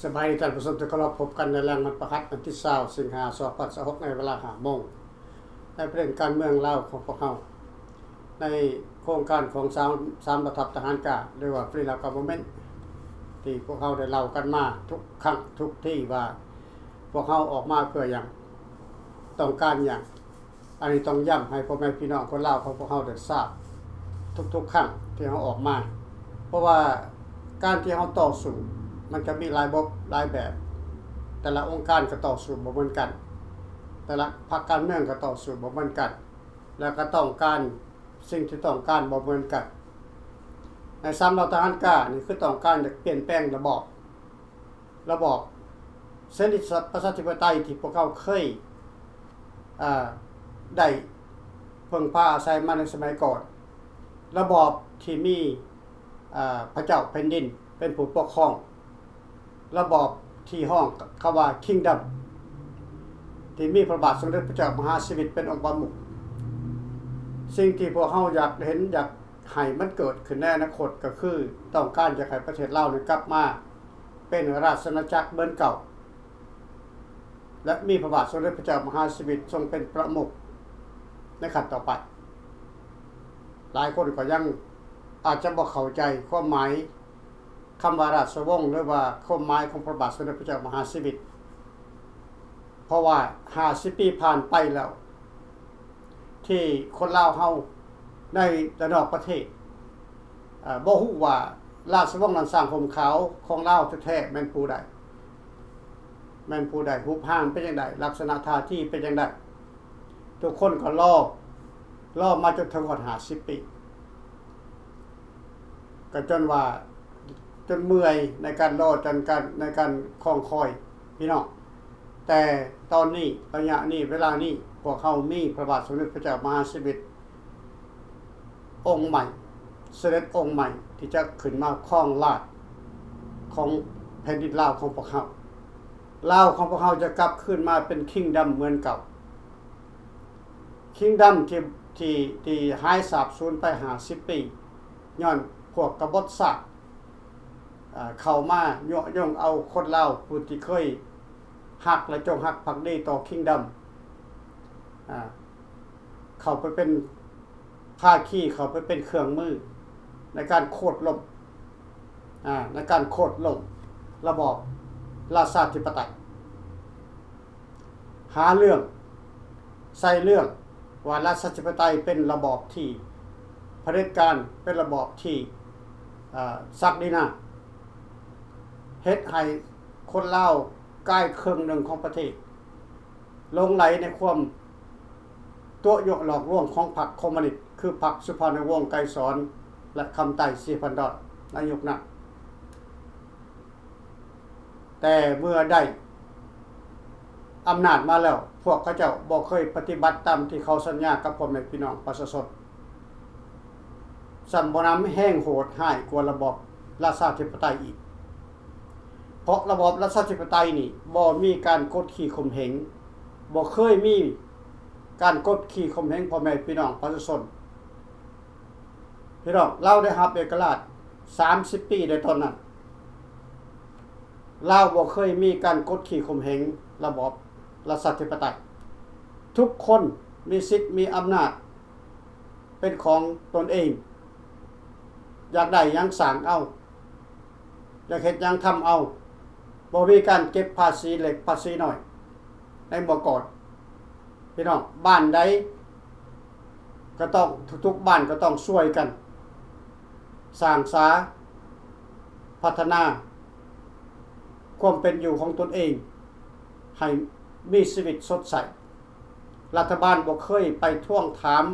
สบายดีท่านผู้ชมที่เคารพพบกันในแรงมันประคัดวันที่20สิงหาคม2026ในเวลา5 โมงในประเด็นการเมืองเล่าของพวกเราในโครงการของ3ระดับทหารกาหรือว่า Free Love Government ที่พวกเขาได้เล่ากันมาทุกครั้งทุกที่ว่าพวกเขาออกมาเพื่ออย่างต้องการอย่างอันนี้ต้องย้ำให้พ่อแม่พี่น้องคนลาวของพวกเขาได้ทราบทุกครั้งที่เขาออกมาเพราะว่าการที่เขาต่อสู้มันจะมีหลายแบบ แต่ละองค์การก็ต่อสู้บ่เหมือนกันแต่ละพรรคการเมืองก็ต่อสู้บ่เหมือนกันแล้วก็ต้องการสิ่งที่ต้องการบ่เหมือนกันใน3เหล่าทหารกล้านี่คือต้องการจะเปลี่ยนแปลงระบอบเสรีประชาธิปไตยที่พวกเขาเคยได้เพิ่งพาอาศัยมาในสมัยก่อนระบอบที่มีพระเจ้าแผ่นดินเป็นผู้ปกครองระบอบที่ห้องคำว่า Kingdom ที่มีพระบาทสมเด็จพระเจ้ามหาชีวิตเป็นองค์ประมุขสิ่งที่พวกเราอยากเห็นอยากให้มันเกิดขึ้นในอนาคตก็คือต้องการจะให้ประเทศลาวกลับมาเป็นราชอาณาจักรเหมือนเก่าและมีพระบาทสมเด็จพระเจ้ามหาชีวิตทรงเป็นประมุขในขั้นต่อไปหลายคนก็ยังอาจจะบ่เข้าใจความหมายคำว่าราชวงศ์หรือว่าความหมายของพระบาทสมเด็จพระเจ้ามหาชีวิตเพราะว่า50 ปีผ่านไปแล้วที่คนลาวเฮาในระดับประเทศบ่ฮู้ว่าราชวงศ์นั้นสร้างห่มขาวของลาวแท้ๆแม่นผู้ใดรูปร่างเป็นจังไดลักษณะท่าทีเป็นจังไดทุกคนก็รอมาจนถึง50 ปีก็จนเมื่อยในการรอในการคล้องคอยพี่น้องแต่ตอนนี้ระยะนี้เวลานี้พวกเขามีพระบาทสมเด็จพระเจ้ามหาชีวิตองค์ใหม่เสด็จองค์ใหม่ที่จะขึ้นมาครองราชย์ของแผ่นดินลาวของพวกเขาลาวของพวกเขาจะกลับขึ้นมาเป็นคิงดัมเหมือนเก่าคิงดัมที่หายสาบสูญไป50 ปีย้อนพวกกบฏศาสตร์เข้ามาย่องเอาคนลาวผู้ที่เคยหักและจงหักภักดีต่อคิงดัมเข้าไปเป็นภาคีเข้าไปเป็นเครื่องมือในการโค่นล้มระบอบราชาธิปไตยหาเรื่องใส่เรื่องว่าราชาธิปไตยเป็นระบอบที่เผด็จการเป็นระบอบที่ศักดินาเฮ็ดให้คนลาวใกล้ครึ่งหนึ่งของประเทศลงไหลในความตัวโยกหลอกลวงของพรรคคอมมิวนิสต์คือพรรคสุพรรณวงศ์ไกรสอนและคำไต่ศรีพันดอนในยุคนั้นแต่เมื่อได้อำนาจมาแล้วพวกเขาเจ้าบ่เคยปฏิบัติตามที่เขาสัญญากับพ่อแม่พี่น้องประชาชนสัมบ่นำแห้งโหดร้ายกว่าระบอบราชาธิปไตยอีกเพราะระบอบราชาธิปไตยนี่บ่มีการกดขี่ข่มเหงบ่เคยมีการกดขี่ข่มเหงพ่อแม่พี่น้องประชาชนพี่น้องเราได้รับเอกราช30 ปีในตอนนั้นลาวบ่เคยมีการกดขี่ข่มเหงระบอบราชาธิปไตยทุกคนมีสิทธิ์มีอำนาจเป็นของตนเองอยากได้หยังสร้างเอาอยากเฮ็ดหยังทำเอาบ่มีการเก็บภาษีเล็กภาษีน้อยในเมื่อก่อนพี่น้องบ้านใดก็ต้องทุกบ้านก็ต้องช่วยกันสร้างสาพัฒนาความเป็นอยู่ของตนเองให้มีชีวิตสดใสรัฐบาลบ่เคยไปทวงถาม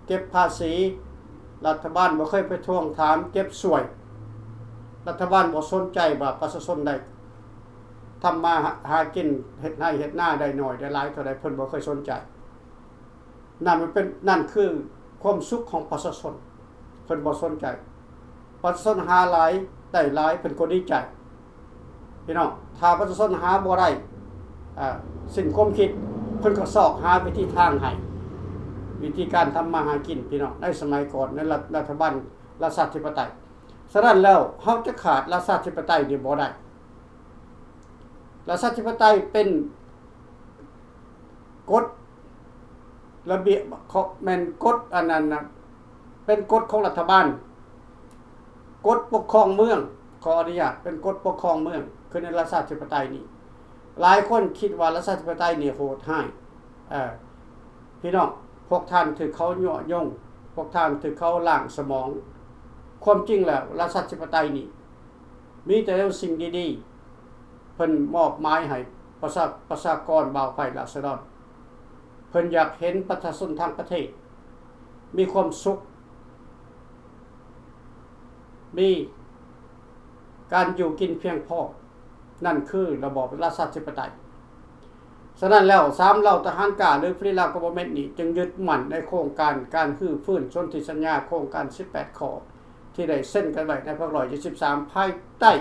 เก็บภาษีรัฐบาลบ่เคยไปทวงถามเก็บสวยรัฐบาลบ่สนใจว่าประชาชนได้ทำมาหากินเฮ็ดหน้าได้น้อยได้หลายเท่าใดเพิ่นบ่เคยสนใจนั่นคือความสุขของประชาชนเพิ่นบ่สนใจประชาชนหาหลายได้หลายเพิ่นก็ดีใจพี่น้องถ้าประชาชนหาบ่ได้สิ่งความคิดเพิ่นก็ซอกหาวิธีทางให้วิธีการทำมาหากินพี่น้องในสมัยก่อนในรัฐบาลราชาธิปไตยฉะนั้นแล้วเฮาจะขาดราชาธิปไตยนี่บ่ได้ รัฐธิปไตยเป็นกฎระเบียบแม่นกฎอันนั้นนะเป็นกฎของรัฐบาลกฎปกครองเมืองขออนุญาตเป็นกฎปกครองเมืองคือในรัฐธิปไตยนี่หลายคนคิดว่ารัฐธิปไตยนี่โหดร้ายพี่น้องพวกท่านถือเขายั่วยงพวกท่านถือเขาล้างสมองความจริงแล้วรัฐธิปไตยนี่มีแต่สิ่งดีๆเพิ่นมอบหมายให้ประชากรบ่าวไฟราษฎรเพิ่นอยากเห็นประชาชนทางประเทศมีความสุขมีการอยู่กินเพียงพอนั่นคือระบอบราชาธิปไตยฉะนั้นแล้ว3เหล่าทหารกล้าหรือฟรีลากัฟเวอร์เมนต์นี่จึงยึดมั่นในโครงการฟื้นสนธิสัญญาโครงการ18ข้อที่ได้เซ็นกันไว้ในพรรค123ภายใต้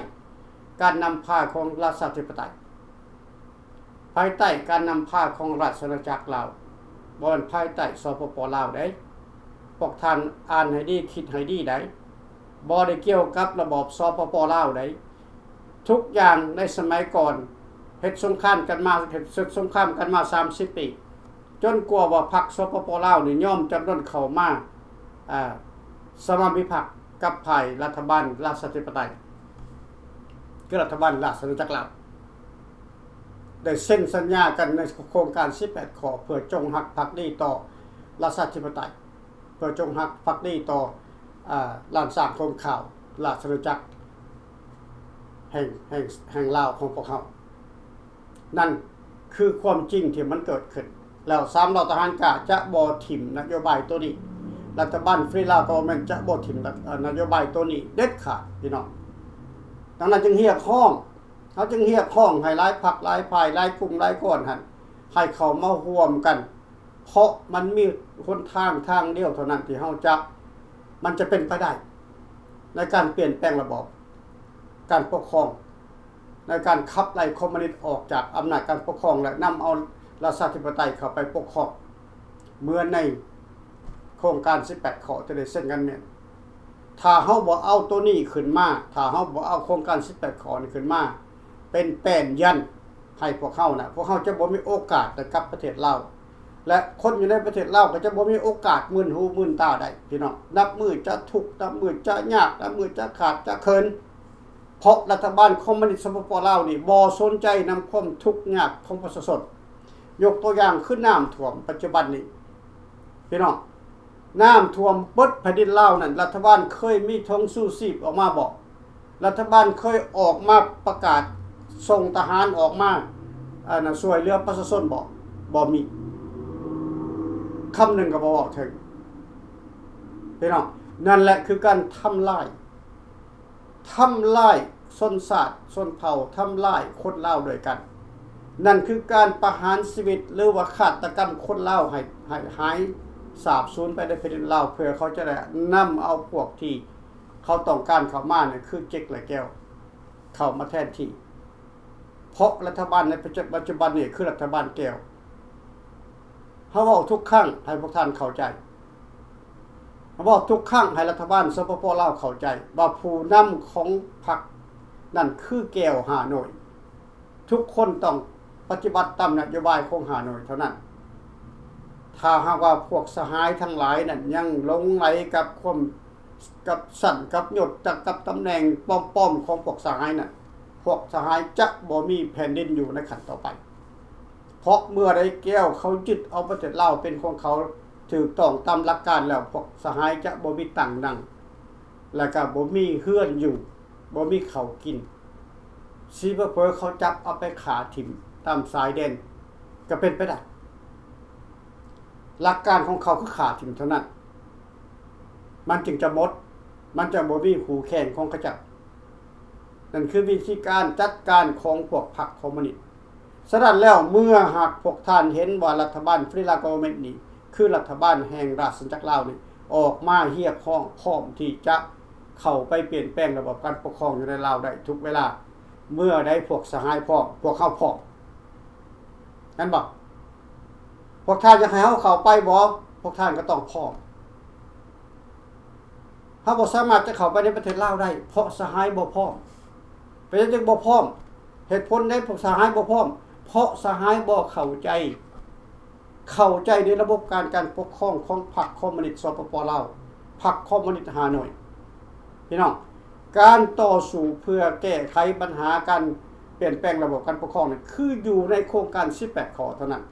การนำพาของราชาธิปไตยภายใต้การนำพาของราชอาณาจักรลาวบ่แม่นภายใต้สปป.ลาวได้พวกท่านอ่านให้ดีคิดให้ดีได้บ่ได้เกี่ยวกับระบอบสปป.ลาวได้ทุกอย่างในสมัยก่อนเฮ็ดสงครามกันมาเฮ็ดศึกสงครามกันมา30ปีจนกว่าว่าพรรคสปป.ลาวนี่ยอมจำนนเข้ามาสมามิภักดิ์กับฝ่ายรัฐบาลราชาธิปไตยคือรัฐบาลราชอาณาจักรลาวได้เซ็นสัญญากันในโครงการ18ข้อเพื่อจงรักภักดีต่อราชาธิปไตยเพื่อจงรักภักดีต่อล้านสร้างโครงข่าวราชอาณาจักรแห่งลาวของพวกเขานั่นคือความจริงที่มันเกิดขึ้นแล้ว3เหล่าทหารกล้าจะบ่ถิ่มนโยบายตัวนี้รัฐบาลฟรีลาวกัฟเวอร์เมนต์จะบ่ถิ่มนโยบายตัวนี้เด็ดขาดพี่น้องดังนั้นจึงเรียกร้องเขาจึงเรียกร้องให้หลายพรรคหลายฝ่ายหลายกลุ่มหลายก้อนหั่นให้เข้ามาร่วมกันเพราะมันมีหนทางเดียวเท่านั้นที่มันจะเป็นไปได้ในการเปลี่ยนแปลงระบบการปกครองในการขับไล่คอมมิวนิสต์ออกจากอำนาจการปกครองและนำเอาราชาธิปไตยเข้าไปปกครองเมื่อในโครงการ18ข้อที่ได้เซ็นกันเนี่ยถ้าเฮาบ่เอาตัวนี้ขึ้นมาถ้าเฮาบ่เอาโครงการ18ข้อนี้ขึ้นมาเป็นแป้นยันให้พวกเฮาน่ะพวกเฮาจะบ่มีโอกาสได้กลับประเทศลาวและคนอยู่ในประเทศลาวก็จะบ่มีโอกาสมื่นหูมื่นตาได้พี่น้องนับมือจะทุกข์นับมือจะยากนับมือจะขาดจะเคินเพราะรัฐบาลคอมมิวนิสต์สปป.ลาวนี่บ่สนใจนำความทุกข์ยากของประชาชนยกตัวอย่างคือน้ำท่วมปัจจุบันนี้พี่น้องน้ำท่วมเบิดแผ่นดินลาวนั่นรัฐบาลเคยมีธงสู้ชีพออกมาบอกรัฐบาลเคยออกมาประกาศส่งทหารออกมาช่วยเหลือประชาชนบ่มีคำหนึ่งก็บ่บอกถึงพี่น้องนั่นแหละคือการทำลายชนชาติชนเผ่าทำลายคนลาวด้วยกันนั่นคือการประหารชีวิตหรือว่าฆาตกรรมคนลาวให้หายสาบสูญไปในแผ่นดินลาวเพื่อเขาจะได้นำเอาพวกที่เขาต้องการเข้ามาเนี่ยคือเจ๊กและแก้วเข้ามาแทนที่เพราะรัฐบาลในปัจจุบันนี่คือรัฐบาลแก้วเขาบอกทุกครั้งให้พวกท่านเข้าใจเขาบอกทุกครั้งให้รัฐบาลสปป.ลาวเข้าใจว่าผู้นำของพรรคนั่นคือแก้วฮานอยทุกคนต้องปฏิบัติตามนโยบายของฮานอยเท่านั้นถ้าหากว่าพวกสหายทั้งหลายนั่นยังหลงไหลกับความกับสั่นกับหยดกับตำแหน่งป้อมๆของพวกสหายน่ะพวกสหายจะบ่มีแผ่นดินอยู่ในขั้นต่อไปเพราะเมื่อใดแก้วเขายึดเอาประเทศลาวเป็นของเขาถูกต้องตามหลักการแล้วพวกสหายจะบ่มีตังนั่งแล้วก็บ่มีเฮือนอยู่บ่มีข้าวกินสิเผลอเขาจับเอาไปขาถิ่มตามสายแดนก็เป็นไปได้หลักการของเขาคือขาถิ่มเท่านั้นมันจึงจะหมดมันจะบ่มีหูแข่งของกระจับนั่นคือวิธีการจัดการของพวกพรรคคอมมิวนิสต์ฉะนั้นแล้วเมื่อหากพวกท่านเห็นว่ารัฐบาลฟรีลากัฟเวอร์เมนต์นี่คือรัฐบาลแห่งราชอาณาจักรลาวนี่ออกมาเรียกร้องพร้อมที่จะเข้าไปเปลี่ยนแปลงระบบการปกครองอยู่ในลาวได้ทุกเวลาเมื่อได้พวกสหายพร้อมพวกเขาพร้อมนั่นบอกพวกท่านจะให้เขาเข้าไปบ่พวกท่านก็ต้องพร้อมเขาบ่สามารถจะเข้าไปในประเทศลาวได้เพราะสหายบ่พร้อมเป็นจังบ่พร้อม เหตุผลได้พวกสหายบ่พร้อมเพราะสหายบ่เข้าใจในระบบการปกครองของพรรคคอมมิวนิสต์สปป.ลาวพรรคคอมมิวนิสต์ฮานอยพี่น้องการต่อสู้เพื่อแก้ไขปัญหาการเปลี่ยนแปลงระบบการปกครองนี่คืออยู่ในโครงการ18ข้อเท่านั้น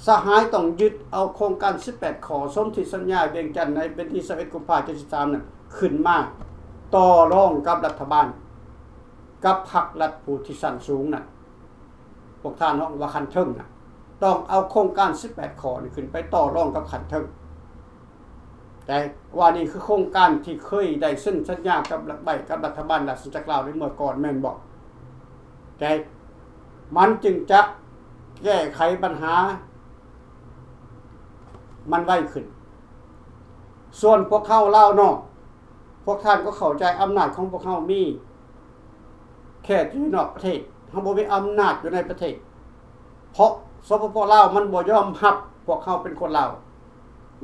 สหายต้องยึดเอาโครงการ18ข้อสนธิสัญญาเวียงจันทน์ในเป็นที่21กุมภาพันธ์73นั้นขึ้นมาต่อรองกับรัฐบาลกับพรรครัฐผู้ที่สั้นสูงน่ะพวกท่านว่าคันเทิงน่ะต้องเอาโครงการ18ข้อนี่ขึ้นไปต่อรองกับคันเทิงแต่ว่านี่คือโครงการที่เคยได้เซ็นสัญญากับรัฐบาลราชจักรลาวในเมื่อก่อนแม่นบอกแต่มันจึงจะแก้ไขปัญหามันไวขึ้นส่วนพวกเขาลาวนอกพวกท่านก็เข้าใจอำนาจของพวกเขามีแค่อยู่นอกประเทศเขาบ่มีอำนาจอยู่ในประเทศเพราะสปป.ลาวมันบ่ยอมรับพวกเขาเป็นคนลาว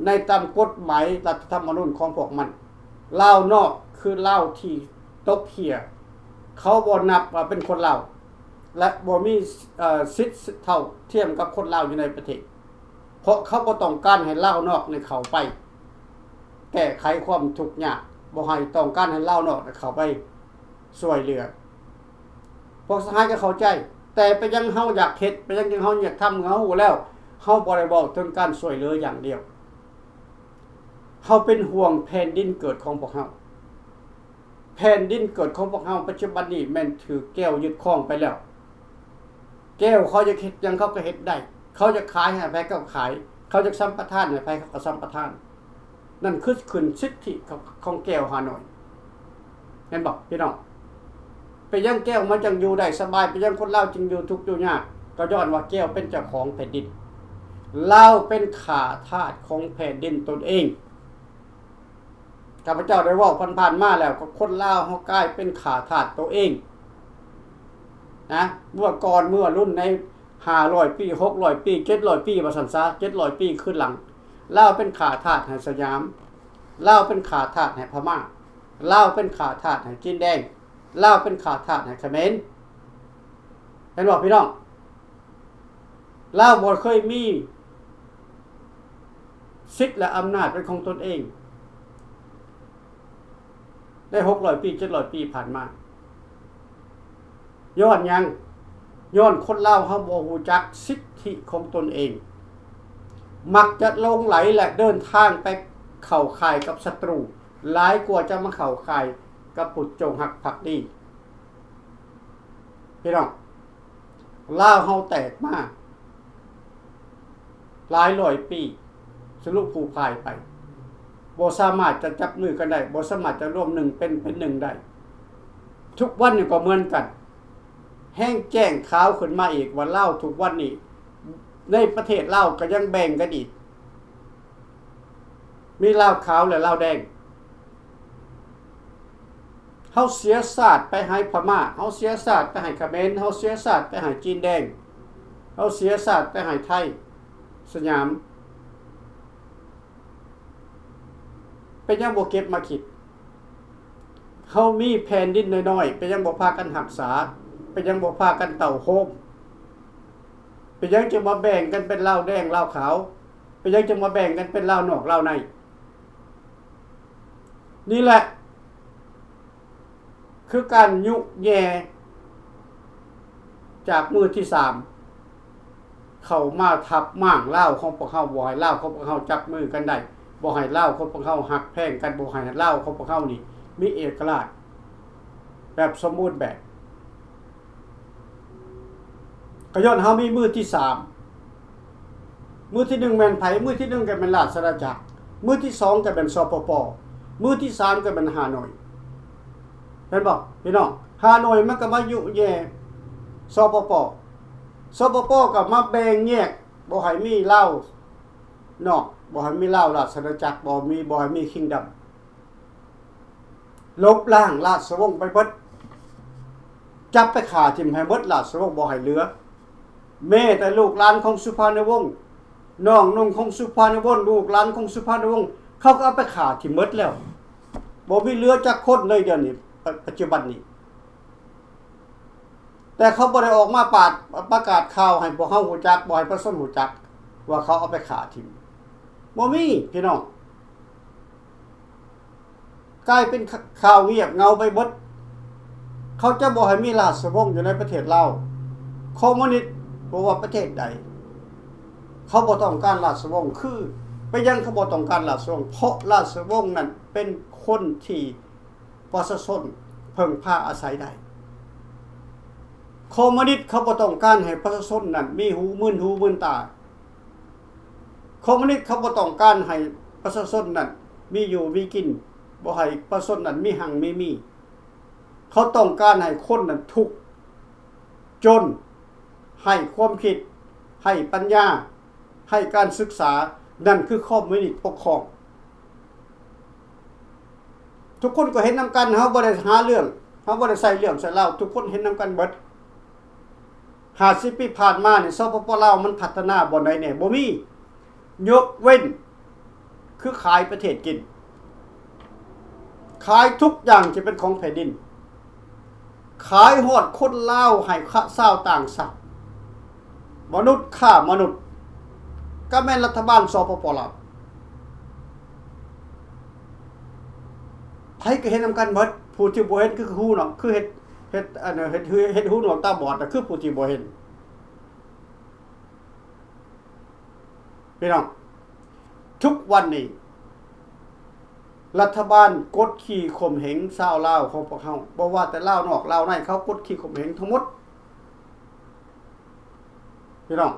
ในตามกฎหมายรัฐธรรมนูญของพวกมันลาวนอกคือลาวที่ตกเหี่ยเขาบ่นับว่าเป็นคนลาวและบ่มีสิทธิ์เท่าเทียมกับคนลาวอยู่ในประเทศเพราะเขาบ่ต้องการให้ลาวนอกในเข้าไปแก้ไขความทุกข์ยากบ่ให้ต้องการให้ลาวนอกเข้าไปช่วยเหลือพวกสหายก็เข้าใจแต่ไปยังเฮาอยากเฮ็ดไปยังเฮาอยากทำเฮาแล้วเฮาบ่ได้บอกถึงการช่วยเหลืออย่างเดียวเฮาเป็นห่วงแผ่นดินเกิดของพวกเฮาแผ่นดินเกิดของพวกเฮาปัจจุบันนี้แม่นถือแก้วยึดครองไปแล้วแก้วเขาจะเฮ็ดยังเขาก็เฮ็ดได้เขาจะขายให้ไผก็ขายเขาจะสัมปทานให้ไผเขาก็สัมปทานนั่นคือขึ้นสิทธิของแก้วฮานอยเห็นบ่พี่น้องไปยังแก้วมันจังอยู่ได้สบายไปยังคนลาวจึงอยู่ทุกข์อยู่ยากก็ย้อนว่าแก้วเป็นเจ้าของแผ่นดินลาวเป็นข้าทาสของแผ่นดินตนเองข้าพเจ้าได้เว้าผ่านๆมาแล้วก็คนลาวเฮากลายเป็นข้าทาสตัวเองนะเมื่อก่อนเมื่อรุ่นใน500ปี600ปี700ปีว่าซั่นซะ700ปีขึ้นหลังลาวเป็นข้าทาสให้สยามลาวเป็นข้าทาสให้พม่าลาวเป็นข้าทาสให้จีนแดงลาวเป็นข้าทาสให้เขมรเห็นบ่พี่น้องลาวบ่เคยมีสิทธิ์และอำนาจเป็นของตนเองได้600ปี700ปีผ่านมาย้อนยังย้อนคนลาวเฮาบ่ฮู้จักสิทธิของตนเองมักจะลงไหลและเดินทางไปเข้าค่ายกับศัตรูหลายกว่าจะมาเข้าค่ายกับผู้จงรักภักดีพี่น้องลาวเฮาแตกมาหลายร้อยปีสรุปผูกพายไปบ่สามารถจะจับมือกันได้บ่สามารถจะร่วมหนึ่งเป็นหนึ่งได้ทุกวันนี่ก็เหมือนกันแห้งแจ้งขาวขึ้นมาอีกว่าลาวทุกวันนี้ในประเทศลาวก็ยังแบ่งกันอีกมีลาวขาวและลาวแดงเฮาเสียศาสตร์ไปให้พม่าเฮาเสียศาสตร์ไปให้เขมรเฮาเสียศาสตร์ไปให้จีนแดงเฮาเสียศาสตร์ไปให้ไทยสยามเป็นยังบ่เก็บมาคิดเฮามีแผ่นดินน้อยๆเป็นยังบ่พากันรักษาเป็นยังบ่พากันเต่าโฮมเป็นยังจะมาแบ่งกันเป็นลาวแดงลาวขาวเป็นยังจะมาแบ่งกันเป็นลาวนอกลาวในนี่แหละคือการยุแย่จากมือที่3เข้ามาทับม่างลาวของพวกเฮาบ่ให้ลาวของพวกเฮาจับมือกันได้บ่ให้ลาวของพวกเฮาหักแพงกันบ่ให้ลาวของพวกเฮานี่มีเอกราชแบบสมบูรณ์แบบก็ย้อนเฮามีมือที่3มือที่1แม่นไผมือที่1ก็เป็นราชอาณาจักรมือที่2ก็เป็นสปป.มือที่3ก็เป็นฮานอยเห็นบ่พี่น้องฮานอยมันก็มายุแย่สปป.ก็มาแบ่งแยกบ่ให้มีลาวนอกบ่ให้มีลาวราชอาณาจักรบ่ให้มีคิงดอมลบล้างราชวงศ์ไปเบิดจับไปฆ่าทิ่มให้เบิดราชวงศ์บ่ให้เหลือแม้แต่ลูกหลานของสุภาณวงศ์น้องนุ่งของสุภาณวงศ์ลูกหลานของสุภาณวงศ์เขาก็เอาไปฆ่าทิ่มเบิดแล้วบ่มีเหลือจักคนเลยเดี๋ยวนี้ปัจจุบันนี้ แต่เขาบ่ได้ออกมาประกาศข่าวให้พวกเฮาฮู้จักบ่ให้ประชาชนฮู้จักว่าเขาเอาไปฆ่าทิ้งบ่มีพี่น้องกลายเป็นข่าวเงียบเงาไปเบิดเขาจะบ่ให้มีราชวงศ์อยู่ในประเทศลาวคอมมิวนิสต์บ่ว่าประเทศใดเขาบ่ต้องการราชวงศ์คือไปยังเขาบ่ต้องการราชวงศ์เพราะราชวงศ์นั้นเป็นคนที่ประชาชนเพิ่งพาอาศัยได้คอมมิวนิสต์เขาบ่ต้องการให้ประชาชนนั้นมีหูมื่นตาคอมมิวนิสต์เขาบ่ต้องการให้ประชาชนนั้นมีอยู่มีกินบ่ให้ประชาชนนั้นมีหังมีเขาต้องการให้คนนั้นทุกข์จนให้ความคิดให้ปัญญาให้การศึกษานั่นคือคอมมิวนิสต์ปกครองทุกคนก็เห็นนำกันเฮาบ่ได้หาเรื่องเฮาบ่ได้ใส่เรื่องใส่เล่าทุกคนเห็นนำกันเบิด50ปีผ่านมานี่สปปลาวมันพัฒนาบ่ได้แน่บ่มียกเว้นคือขายประเทศกินขายทุกอย่างที่เป็นของแผ่นดินขายฮอดคนลาวให้ชาวต่างชาติมนุษย์ฆ่ามนุษย์ก็แม่นรัฐบาลสปปลาวไผก็เห็นนำกันเบิดผู้ที่บ่เห็นคือฮู้เนาะคือเฮ็ดอันเฮ็ดหูหนวกตาบอดน่ะคือผู้ที่บ่เห็นพี่น้องทุกวันนี้รัฐบาลกดขี่ข่มเหงชาวลาวของพวกเฮาบ่ว่าแต่ลาวนอกลาวในเขากดขี่ข่มเหงทั้งหมดพี่น้อง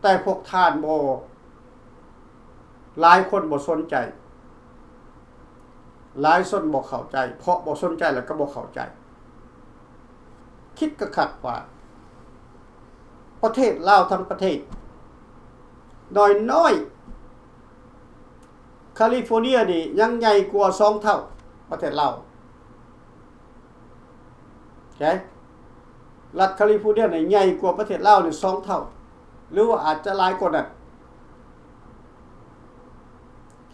แต่พวกท่านบ่หลายคนบ่สนใจหลายคนบ่เข้าใจเพราะบ่สนใจแล้วก็บ่เข้าใจคิดกะขัดว่าประเทศลาวทั้งประเทศน้อยแคลิฟอร์เนียนี่ยังใหญ่กว่า2เท่าประเทศลาวใช่รัฐแคลิฟอร์เนียนี่ใหญ่กว่าประเทศลาวนี่2เท่าหรือว่าอาจจะหลายกว่านั้น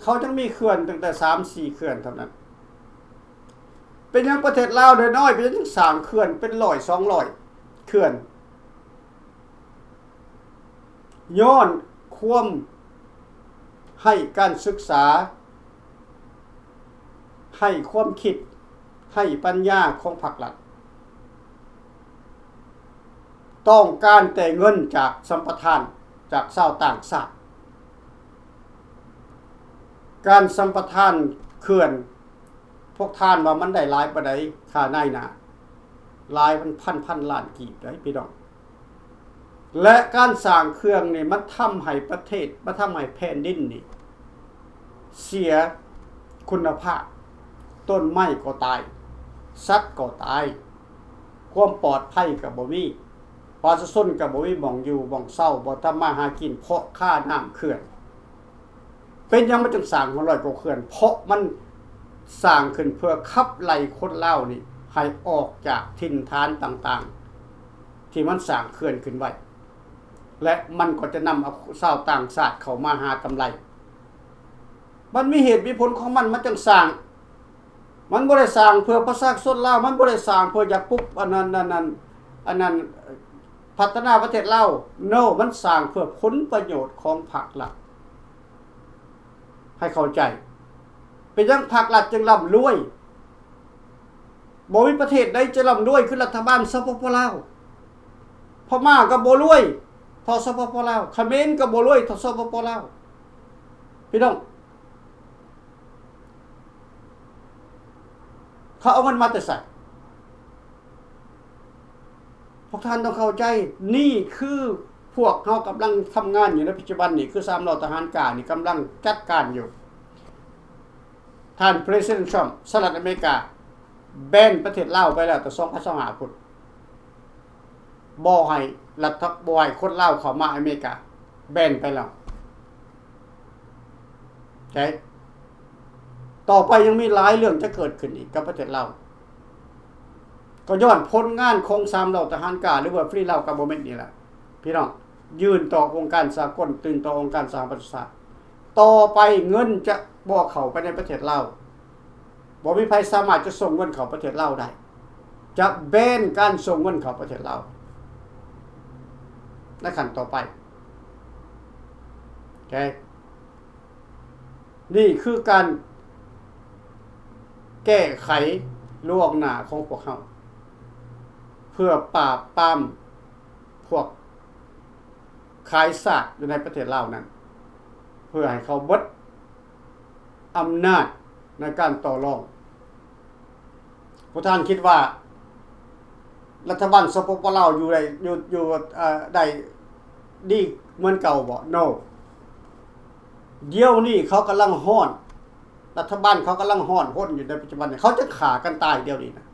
เขาจังมีเขื่อนตั้งแต่ 3-4 เขื่อนเท่านั้นเป็นยังประเทศลาวน้อยๆเป็นยังสร้างเขื่อนเป็น100-200เขื่อนย้อนความให้การศึกษาให้ความคิดให้ปัญญาของพรรครัฐต้องการแต่เงินจากสัมปทานจากชาวต่างชาติการสัมปทานเขื่อนพวกท่านว่ามันได้หลายปานใดค่าในน่ะหลายมันพันล้านกีบได้พี่น้องและการสร้างเครื่องนี่มันทำให้ประเทศมันทำให้แผ่นดินนี่เสียคุณภาพต้นไม้ก็ตายสัตว์ก็ตายความปลอดภัยก็บ่มีประชาชนก็บ่มีหม้องอยู่หม้องเช้าบ่ทำมาหากินเพราะค่าน้ำเขื่อนเป็นยังมันจึงสร้าง100กว่าเขื่อนเพราะมันสร้างขึ้นเพื่อขับไล่คนลาวนี่ให้ออกจากถิ่นฐานต่างๆที่มันสร้างเขื่อนขึ้นไว้และมันก็จะนำเอาชาวต่างชาติเข้ามาหากำไรมันมีเหตุมีผลของมันจึงสร้างมันบ่ได้สร้างเพื่อประชาชนลาวมันบ่ได้สร้างเพื่ออยากปุ๊บอันนั้นพัฒนาประเทศลาว no มันสร้างเพื่อผลประโยชน์ของภาครัฐให้เข้าใจเป็นยังภาครัฐจึงร่ำรวยบ่มีประเทศใดจะร่ำรวยคือรัฐบาลสปปลาวพม่าก็บ่รวยเท่าสปปลาวเขมรก็บ่รวยเท่าสปปลาวพี่น้องเขาเอามันมาแต่ใส่พวกท่านต้องเข้าใจนี่คือพวกเขากำลังทำงานอยู่ในปัจจุบันนี่คือ3เหล่าทหารกล้านี่กำลังจัดการอยู่ท่านประธานาธิบดีทรัมป์สหรัฐอเมริกาแบนประเทศลาวไปแล้วแต่2025พุ่นบ่ให้รัฐบ่ให้คนลาวเข้ามาอเมริกาแบนไปแล้วใช่ต่อไปยังมีหลายเรื่องจะเกิดขึ้นอีกกับประเทศลาวก็ย้อนผลงานของ3เหล่าทหารกล้าหรือว่าฟรีลาวกับบเมนต์นี่แหละพี่น้องยืนต่อองค์การสากลตื่นต่อองค์การสหประชาชาติต่อไปเงินจะบ่เข้าไปในประเทศลาวบ่มีใครสามารถจะส่งเงินเข้าประเทศลาวได้ จะแบนการส่งเงินเข้าประเทศลาวในขั้นต่อไปโอเคนี่คือการแก้ไขล่วงหน้าของพวกเขาเพื่อปราบปรามพวกขายสากอยู่ในประเทศลาวนั้นเพื่อให้เขาบดอำนาจในการต่อรองผู้ท่านคิดว่ารัฐบาลสปปลาวอยู่ได้ดีเหมือนเก่าบ่ no เดี๋ยวนี้เขากำลังฮ้อนรัฐบาลเขากำลังฮ้อนพ้นอยู่ในปัจจุบันนี้เขาจะขากันตายเดียวนี้นะ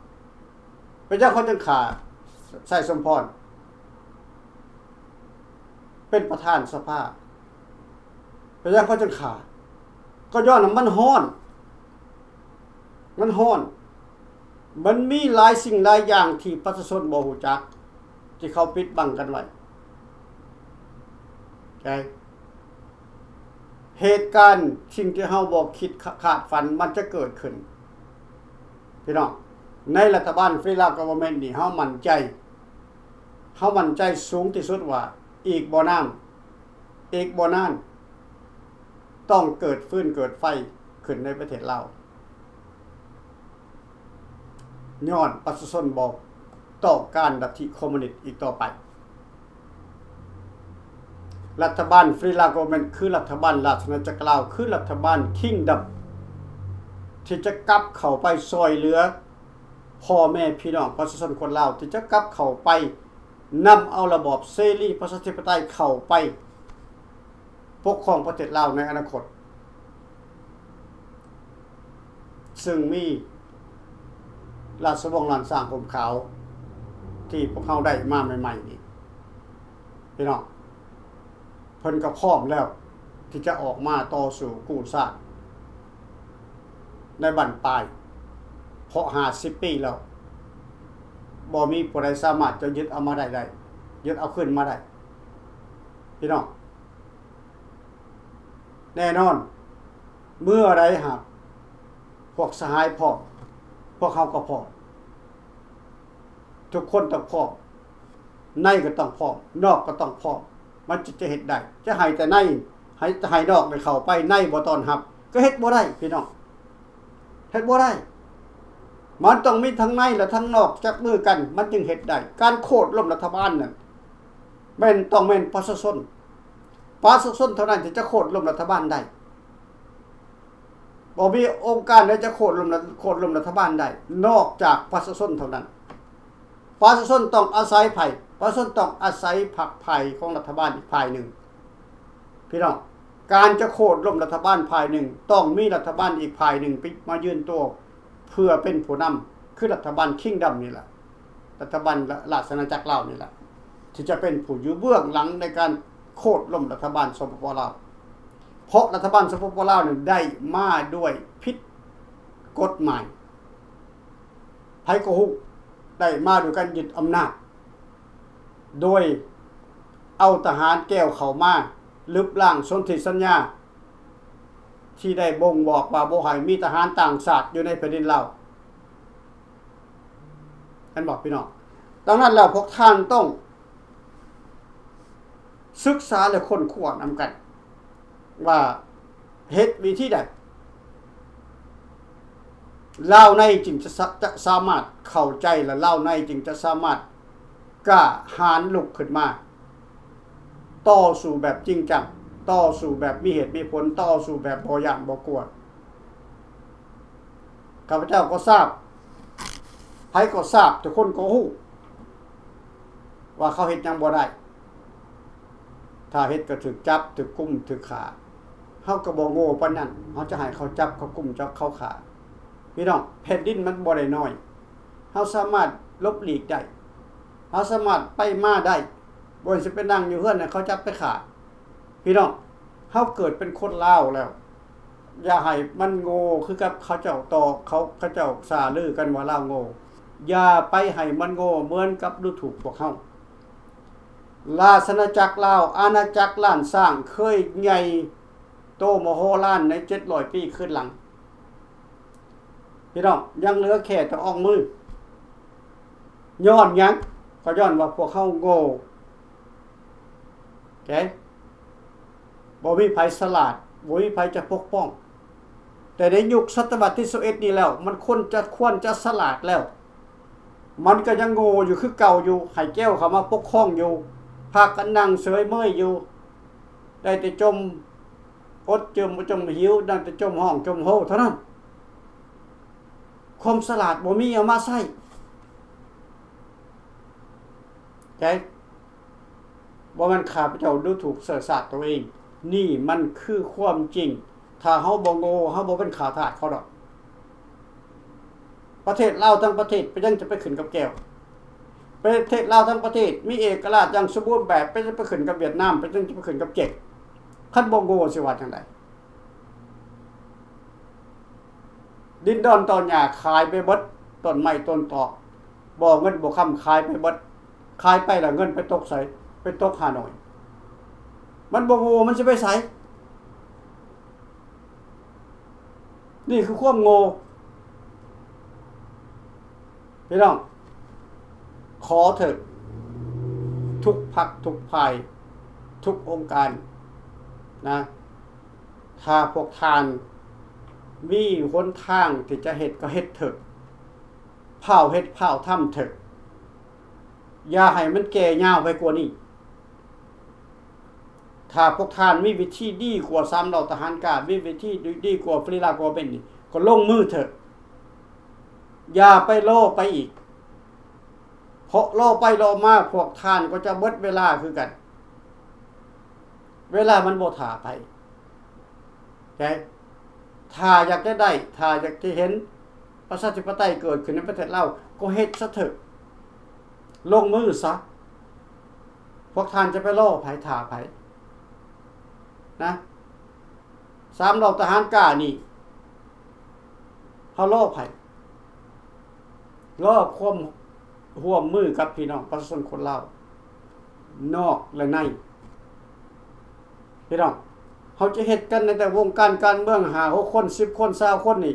พระเจ้าเขาจะขาใส่สมพรเป็นประธานสภาพระเจ้าเขาจะขาก็ย้อนมันฮ้อนมันมีหลายสิ่งหลายอย่างที่ประชาชนบ่ฮู้จักที่เขาปิดบังกันไว้ใช่เหตุการณ์สิ่งที่เฮาบ่คิดขาดฝันมันจะเกิดขึ้นพี่น้องในรัฐบาล Federal Government นี่เฮามั่นใจสูงที่สุดว่าอีกบ่นานต้องเกิดฟื้นเกิดไฟขึ้นในประเทศลาวย้อนประชาชนบอกต่อการลัทธิคอมมิวนิสต์อีกต่อไปรัฐบาลฟรีลาโกเมนคือรัฐบาลราชอาณาจักรลาวคือรัฐบาลคิงดัมที่จะกลับเข้าไปซอยเหลือพ่อแม่พี่น้องประชาชนคนลาวที่จะกลับเข้าไปนำเอาระบอบเสรีประชาธิปไตยเข้าไปปกครองประเทศลาวในอนาคตซึ่งมีราชวงศ์หลานสร้างผมขาวที่พวกเขาได้มาใหม่ๆนี่พี่น้องเพิ่นก็พร้อมแล้วที่จะออกมาต่อสู่กู้ชาติในบั้นปลายเพราะ50 ปีแล้วบ่มีผู้ใดสามารถจะยึดเอามาได้ยึดเอาขึ้นมาได้พี่น้องแน่นอนเมื่อใดหากพวกสหายพร้อมพวกเขาก็พร้อมทุกคนต้องพร้อมในก็ต้องพร้อมนอกก็ต้องพร้อมมันจะเฮ็ดได้จะให้แต่ในให้นอกได้เข้าไปในบ่ต้อนรับก็เฮ็ดบ่ได้พี่น้องเฮ็ดบ่ได้มันต้องมีทั้งในและทั้งนอกจับมือกันมันจึงเฮ็ดได้การโค่นล้มรัฐบาลนั่นต้องแม่นประชาชนเท่านั้นที่จะโค่นล้มรัฐบาลได้บ่มีองค์การใดจะโค่นล้มรัฐบาลได้นอกจากประชาชนเท่านั้นประชาชนต้องอาศัยไผประชาชนต้องอาศัยพรรคไผ่ของรัฐบาลอีกฝ่ายหนึ่งพี่น้องการจะโค่นล้มรัฐบาลฝ่ายหนึ่งต้องมีรัฐบาลอีกฝ่ายหนึ่งมายืนตัวเพื่อเป็นผู้นำคือรัฐบาลคิงดัมนี่แหละรัฐบาลราชอาณาจักรลาวนี่แหละที่จะเป็นผู้อยู่เบื้องหลังในการโค่นล้มรัฐบาลสปปลาวเพราะรัฐบาลสปปลาวเนี่ยได้มาด้วยผิดกฎหมายไผก็ฮู้ได้มาด้วยการยึดอำนาจโดยเอาทหารแก้วเข้ามาลึบล้างสนธิสัญญาที่ได้บ่งบอกว่าบ่ให้มีทหารต่างชาติอยู่ในแผ่นดินลาวท่านบอกพี่น้องดังนั้นแล้วพวกท่านต้องศึกษาและค้นคว้านำกันว่าเฮ็ดวิธีใดลาวในจึงจะสามารถเข้าใจและลาวในจึงจะสามารถกล้าหาญลุกขึ้นมาต่อสู้แบบจริงจังต่อสู้แบบมีเหตุมีผลต่อสู้แบบบ่ย่านบ่กลัวข้าพเจ้าก็ทราบไผก็ทราบทุกคนก็ฮู้ว่าเขาเฮ็ดหยังบ่ได้ถ้าเฮ็ดก็ถูกจับถูกกุมถูกฆ่าเฮาก็บ่โง่ปานนั้นเฮาจะให้เขาจับเขากุมจับเขาฆ่าพี่น้องแผ่นดินมันบ่ได้น้อยเฮาสามารถลบหลีกได้เฮาสามารถไปมาได้บ่สิไปนั่งอยู่เฮือนน่ะเขาจับไปฆ่าพี่น้องเฮาเกิดเป็นคนลาวแล้วอย่าให้มันโง่คือกับเขาเจ้าต่อเขาเจ้าสาลือกันว่าลาวโง่อย่าไปให้มันโง่เหมือนกับดูถูกพวกเฮาราชอาณาจักรลาวอาณาจักรล้านสร้างเคยใหญ่โตมโหฬารใน700 ปีขึ้นหลังพี่น้องยังเหลือแค่แต่ออกมือ ย้อนหยังก็ย้อนว่าพวกเขาโง่แกบ่มีภัยฉลาดบ่มีภัยจะปกป้องแต่ในยุคศตวรรษที่21นี่แล้วมันควรจะฉลาดแล้วมันก็ยังโง่อยู่คือเก่าอยู่ให้แก้วเข้ามาปกครองอยู่พากันนั่งเสยเมื่อยอยู่ได้แต่จมอดจมหิวได้แต่จมห้องจมโหเท่านั้นความฉลาดบ่มีเอามาใช้ใจบ่มันข้าพเจ้าดูถูกเสือศาสตร์ตัวเองนี่มันคือความจริงถ้าเฮาบ่โง่เฮาบ่เป็นข้าทาสเขาดอกประเทศลาวทั้งประเทศไปยังจะไปขึ้นกับแก้วประเทศลาวทั้งประเทศมีเอกราชอย่างสมบูรณ์แบบไปจะไปขึ้นกับเวียดนามไปยังจะไปขึ้นกับเจ็กคันบ่โง่สิว่าจังได๋ดินดอนตอนหญ้าขายไปเบิดต้นไม้ต้นตอกบ่เงินบ่ค้ำขายไปเบิดขายไปแล้วเงินไปตกไสไปตกฮานอยมันบ่โง่มันสิไปไสนี่คือความโง่พี่น้องขอเถิดทุกพรรคทุกฝ่ายทุกองค์การนะถ้าพวกทานมีหนทางที่จะเฮ็ดก็เฮ็ดเถิดเผาเฮ็ดเผาทำเถิดอย่าให้มันแก่ยาวไปกว่านี้ถ้าพวกทานมีวิธีดีกว่า3เหล่าทหารกล้ามีวิธีดีกว่าฟรีลากว่าเป็นนี่ก็ลงมือเถิดอย่าไปโลไปอีกเพราะโลไปโลมาพวกทานก็จะเบิดเวลาคือกันเวลามันบ่ท่าไปโอเคถ้าอยากจะได้ถ้าอยากจะเห็นประชาธิปไตยเกิดขึ้นในประเทศเราก็เฮ็ดซะเถอะลงมือซะพวกทานจะไปล่อไผท่าไผนะ3เหล่าทหารกล้านี่เฮาล่อไผล่อความร่วมมือกับพี่น้องประชาชนคนลาวนอกและในพี่น้องเขาจะเฮ็ดกันในแต่วงการเมือง5-6 คน10 คน20 คนนี่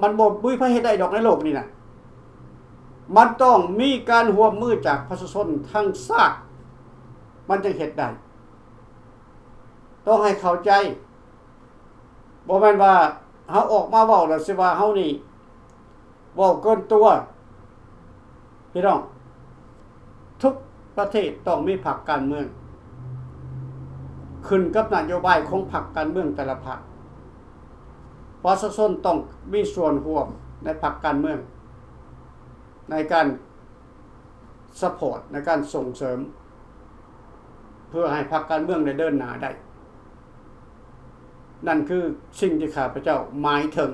มันบ่มีไผเฮ็ดได้ดอกในโลกนี่น่ะมันต้องมีการร่วมมือจากประชาชนทั้งชาติมันจึงเฮ็ดได้ต้องให้เข้าใจบ่แม่นว่าเฮาออกมาเว้าแล้วสิว่าเฮานี่เว้าเกินตัวพี่น้องทุกประเทศต้องมีพรรคการเมืองขึ้นกับนโยบายของพรรคการเมืองแต่ละพรรคประชาชนต้องมีส่วนร่วมในพรรคการเมืองในการซัพพอร์ตในการส่งเสริมเพื่อให้พรรคการเมืองได้เดินหน้าได้นั่นคือสิ่งที่ข้าพเจ้าหมายถึง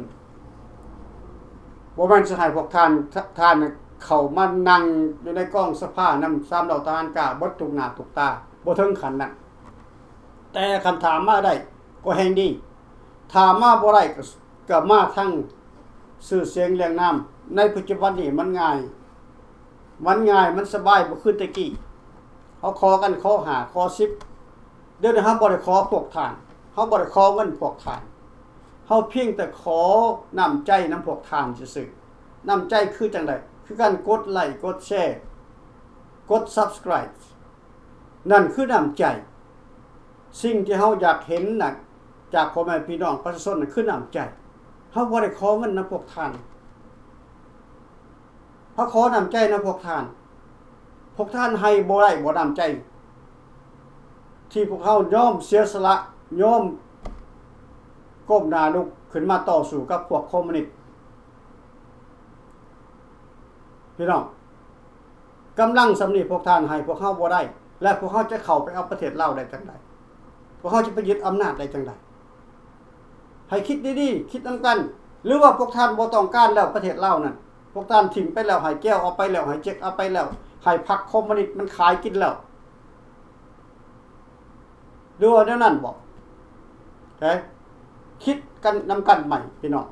บ่แม่นสิให้พวกท่านเข้ามานั่งอยู่ในกองสภานำ3เหล่าทหารกล้าบ่ทุกหน้าทุกตาบ่ถึงขั้นนั้นแต่คำถามมาได้ก็แห่งดีถามมาบ่ได้ก็มาทั้งชื่อเสียงเรียงนามในปัจจุบันนี้มันง่ายมันสบายบ่คือแต่กี้เฮาขอกันขอ5ขอ10เดี๋ยวนี้เฮาบ่ได้ขอพวกท่านเฮาบ่ได้ขอเงินพวกท่านเฮาเพียงแต่ขอน้ำใจนำพวกท่านซื่อๆน้ำใจคือจังได๋คือการกดไลค์กดแชร์กด Subscribe นั่นคือน้ำใจสิ่งที่เฮาอยากเห็นน่ะจากพ่อแม่พี่น้องประชาชนน่ะคือน้ำใจเฮาบ่ได้ขอเงินนำพวกท่านเฮาขอน้ำใจนำพวกท่านให้บ่ได้บ่น้ำใจที่พวกเฮายอมเสียสละยอมก้มหน้าลุกขึ้นมาต่อสู้กับพวกคอมมิวนิสต์พี่น้องกำลังสำนีพวกท่านให้พวกเฮาบ่ได้และพวกเฮาจะเข้าไปเอาประเทศลาวได้จังได๋พวกเฮาจะไปยึดอำนาจได้จังได๋ให้คิดดีๆคิดนำกันหรือว่าพวกท่านบ่ต้องการแล้วประเทศลาวนั่นพวกท่านทิ้งไปแล้วให้แก้วเอาไปแล้วให้เจ๊กเอาไปแล้วให้พรรคคอมมิวนิสต์มันขายกินแล้วดูว่าแนวนั้นบ่คิดกันนำกันใหม่พี่น้อง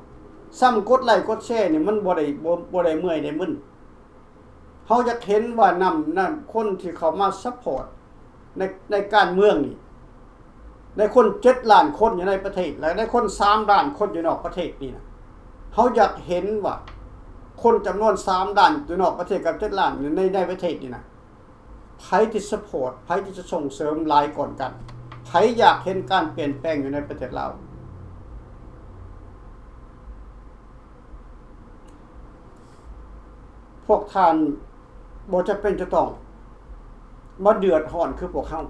ซ้ำกดไลค์กดแชร์นี่มันบ่ได้เมื่อยได้มึนเฮาอยากเห็นว่านำคนที่เข้ามาซัพพอร์ตในการเมืองนี่ในคน7ล้านคนอยู่ในประเทศและในคน3ล้านคนอยู่นอกประเทศนี่นะเฮาอยากเห็นว่า คนจำนวน3ล้านอยู่นอกประเทศกับ7ล้านในประเทศนี่นะไผที่ซัพพอร์ตไผที่จะส่งเสริมหลายก่อนกันไผอยากเห็นการเปลี่ยนแปลงอยู่ในประเทศเราพวกท่านบ่จะเป็นจะต้องมาเดือดร้อนคือพวกเขา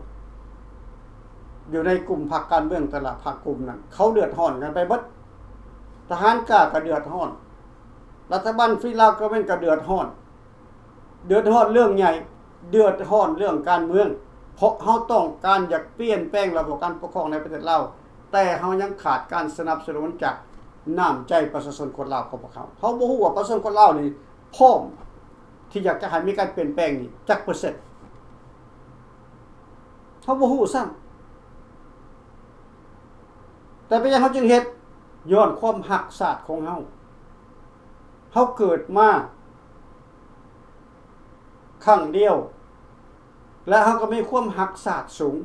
อยู่ในกลุ่มพรรคการเมืองแต่ละพรรคกลุ่มนั้นเขาเดือดร้อนกันไปเบิดทหารกล้าก็เดือดร้อนรัฐบาลฟรีลาวก็เป็นก็เดือดร้อนเรื่องใหญ่เดือดร้อนเรื่องการเมืองเพราะเฮาต้องการอยากเปลี่ยนแปลงระบบการปกครองในประเทศลาวแต่เฮายังขาดการสนับสนุนจากน้ำใจประชาชนคนลาวของพวกเขาบ่ฮู้ว่าประชาชนคนลาวนี่พร้อมที่อยากจะให้มีการเปลี่ยนแปลงนี่จักเปอร์เซ็นต์เฮาบ่ฮู้ซ้ำแต่เป็นหยังเฮาจึงเฮ็ดย้อนความรักชาติของเฮาเกิดมาครั้งเดียวและเฮาก็มีความรักชาติสูง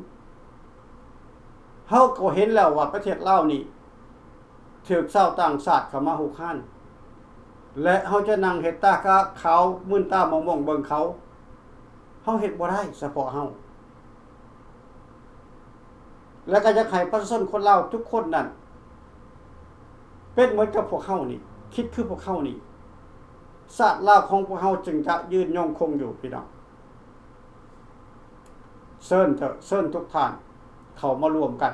เฮาก็เห็นแล้วว่าประเทศลาวนี่ถูกชาวต่างชาติเข้ามาหุกห้านและเฮาจะนั่งเฮ็ดตาเขามึนตามองเบิ่งเขาเฮาเฮ็ดบ่ได้เฉพาะเฮาและก็อยากให้ประชาชนคนลาวทุกคนนั่นเป็นเหมือนกับพวกเฮานี่คิดคือพวกเฮานี่ชาติลาวของพวกเฮาจึงจะยืนยงคงอยู่พี่น้องเชิญทุกท่านเข้ามารวมกัน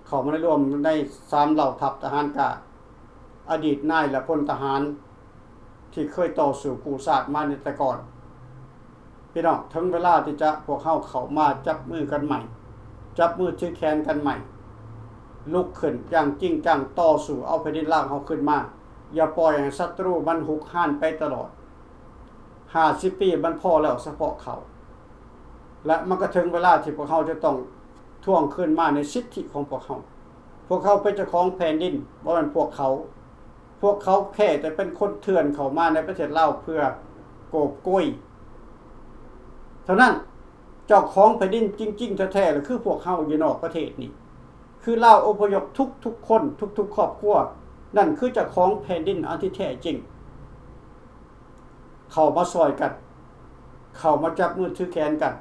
เข้ามาร่วมใน3เหล่าทัพทหารกล้าอดีตนายและพลทหารที่เคยต่อสู้กู้ชาติมาในแต่ก่อนพี่น้องถึงเวลาที่จะพวกเฮาเข้ามาจับมือกันใหม่จับมือถือแขนกันใหม่ลุกขึ้นอย่างจริงจังต่อสู้เอาแผ่นดินลาวเฮาขึ้นมาอย่าปล่อยให้ศัตรูมันหุกห้านไปตลอด50 ปีมันพอแล้วเฉพาะเขาและมันก็ถึงเวลาที่พวกเขาจะต้องทวงคืนมาในสิทธิของพวกเขาเป็นเจ้าของแผ่นดินบ่แม่นพวกเขาแค่แต่เป็นคนเถื่อนเข้ามาในประเทศลาวเพื่อโกบโกยเท่านั้นเจ้าของแผ่นดินจริงๆแท้ๆก็คือพวกเขาอยู่นอกประเทศนี่คือลาวอพยพทุกๆคนทุกๆครอบครัวนั่นคือเจ้าของแผ่นดินอันที่แท้จริงเข้ามาซอยกันเข้ามาจับมือถือแขนกัน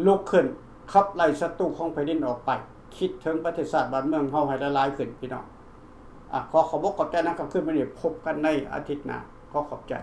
ลุกขึ้นขับไล่ศัตรูของแผ่นดินออกไปคิดถึงประเทศชาติบ้านเมืองเฮาให้ละลายขึ้นพี่น้องขอขอบใจนะครับขึ้นมานี่พบกันในอาทิตย์หน้าขอขอบใจ